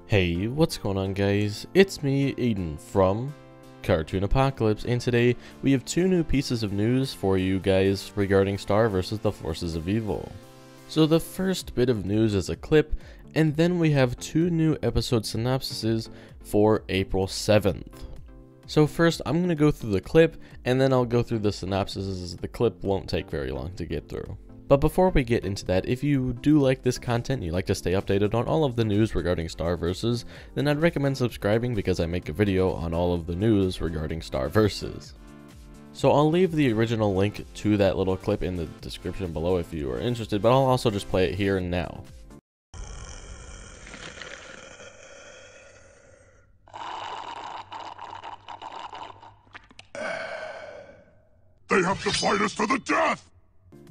Hey, what's going on guys? It's me, Aiden, from Cartoon Apocalypse, and today we have two new pieces of news for you guys regarding Star versus the Forces of Evil. So the first bit of news is a clip, and then we have two new episode synopsises for April 7th. So first, I'm going to go through the clip, and then I'll go through the synopsis, as the clip won't take very long to get through. But before we get into that, if you do like this content and you'd like to stay updated on all of the news regarding Star Versus, then I'd recommend subscribing because I make a video on all of the news regarding Star Versus. So I'll leave the original link to that little clip in the description below if you are interested, but I'll also just play it here and now. They have to fight us to the death!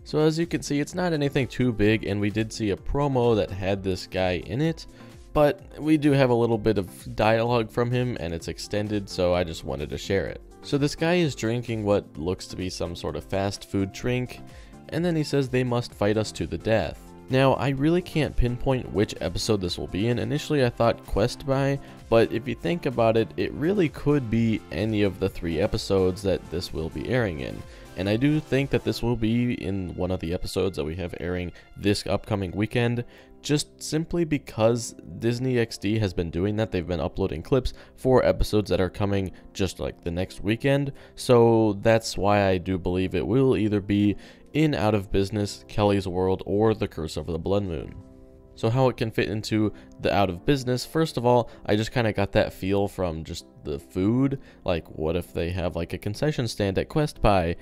So as you can see, it's not anything too big, and we did see a promo that had this guy in it, but we do have a little bit of dialogue from him, and it's extended, so I just wanted to share it. So this guy is drinking what looks to be some sort of fast food drink, and then he says they must fight us to the death. Now, I really can't pinpoint which episode this will be in. Initially I thought Quest By, but if you think about it, it really could be any of the 3 episodes that this will be airing in. And I do think that this will be in one of the episodes that we have airing this upcoming weekend, just simply because Disney XD has been doing that. They've been uploading clips for episodes that are coming just like the next weekend, so that's why I do believe it will either be in Out of Business, Kelly's World, or The Curse of the Blood Moon. So how it can fit into the Out of Business, first of all, I just kind of got that feel from just the food. Like, what if they have like a concession stand at Quest Pie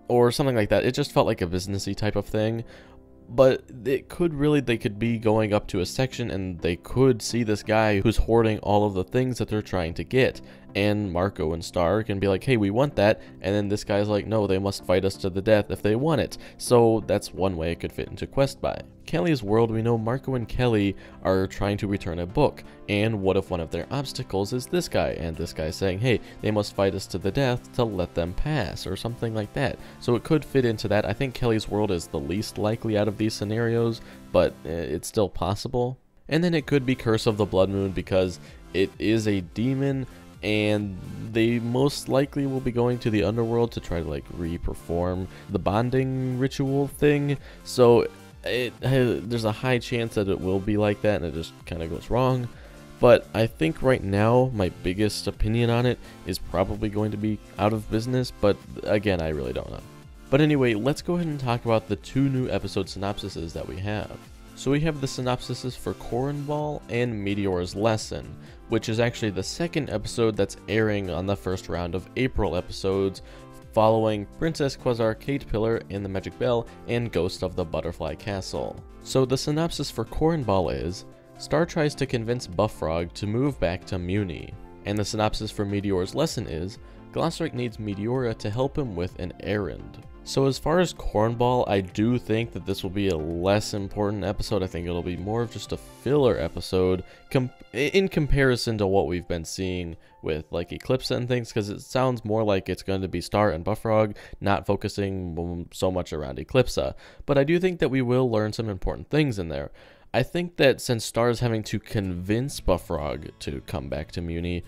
or something like that? It just felt like a businessy type of thing. But it could really, they could be going up to a section and they could see this guy who's hoarding all of the things that they're trying to get. And Marco and Star can be like, hey, we want that. And then this guy's like, no, they must fight us to the death if they want it. So that's one way it could fit into Quest By. Kelly's World, we know Marco and Kelly are trying to return a book. And what if one of their obstacles is this guy? And this guy's saying, hey, they must fight us to the death to let them pass, or something like that. So it could fit into that. I think Kelly's World is the least likely out of these scenarios, but it's still possible. And then it could be Curse of the Blood Moon because it is a demon, and they most likely will be going to the underworld to try to like re-perform the bonding ritual thing. So there's a high chance that it will be like that and it just kind of goes wrong. But I think right now my biggest opinion on it is probably going to be Out of Business, but again, I really don't know. But anyway, let's go ahead and talk about the 2 new episode synopsises that we have. So we have the synopsises for Cornball and Meteor's Lesson, which is actually the 2nd episode that's airing on the first round of April episodes, following Princess Quasar Caterpillar and the Magic Bell and Ghost of the Butterfly Castle. So the synopsis for Cornball is, Star tries to convince Buffrog to move back to Muni. And the synopsis for Meteor's Lesson is, Glossric needs Meteora to help him with an errand. So as far as Cornball, I do think that this will be a less important episode. I think it'll be more of just a filler episode in comparison to what we've been seeing with like Eclipse and things, because it sounds more like it's going to be Star and Buffrog, not focusing so much around Eclipse. But I do think that we will learn some important things in there. I think that since Star is having to convince Buffrog to come back to Muni,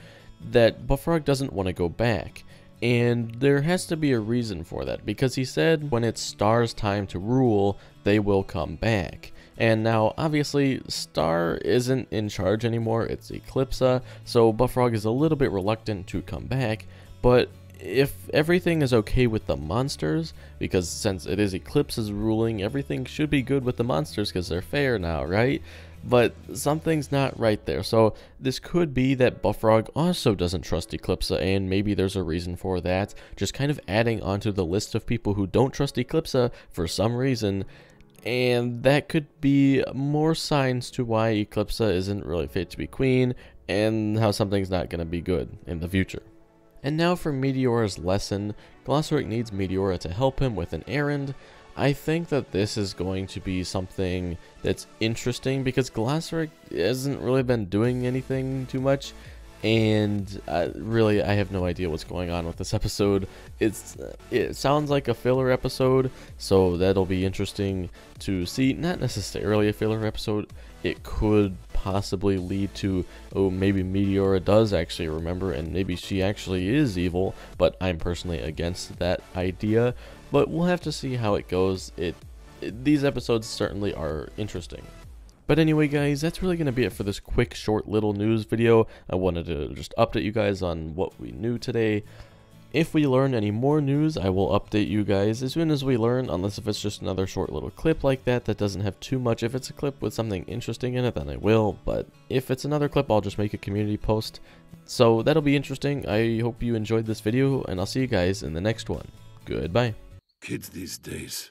that Buffrog doesn't want to go back. And there has to be a reason for that, because he said when it's Star's time to rule, they will come back. And now, obviously, Star isn't in charge anymore, it's Eclipse, so Buffrog is a little bit reluctant to come back. But if everything is okay with the monsters, because since it is Eclipse's ruling, everything should be good with the monsters because they're fair now, right? But something's not right there. So this could be that Buffrog also doesn't trust Eclipse, and maybe there's a reason for that. Just kind of adding onto the list of people who don't trust Eclipse for some reason. And that could be more signs to why Eclipse isn't really fit to be queen, and how something's not going to be good in the future. And now for Meteor's Lesson, Glossric needs Meteora to help him with an errand. I think that this is going to be something that's interesting because Glossric hasn't really been doing anything too much, and really I have no idea what's going on with this episode. It sounds like a filler episode, so that'll be interesting to see. Not necessarily a filler episode, it could possibly lead to, oh, maybe Meteora does actually remember and maybe she actually is evil, but I'm personally against that idea. But we'll have to see how it goes. These episodes certainly are interesting. But anyway, guys, that's really going to be it for this quick, short, little news video. I wanted to just update you guys on what we knew today. If we learn any more news, I will update you guys as soon as we learn, unless if it's just another short little clip like that doesn't have too much. If it's a clip with something interesting in it, then I will. But if it's another clip, I'll just make a community post. So that'll be interesting. I hope you enjoyed this video, and I'll see you guys in the next one. Goodbye. Kids these days.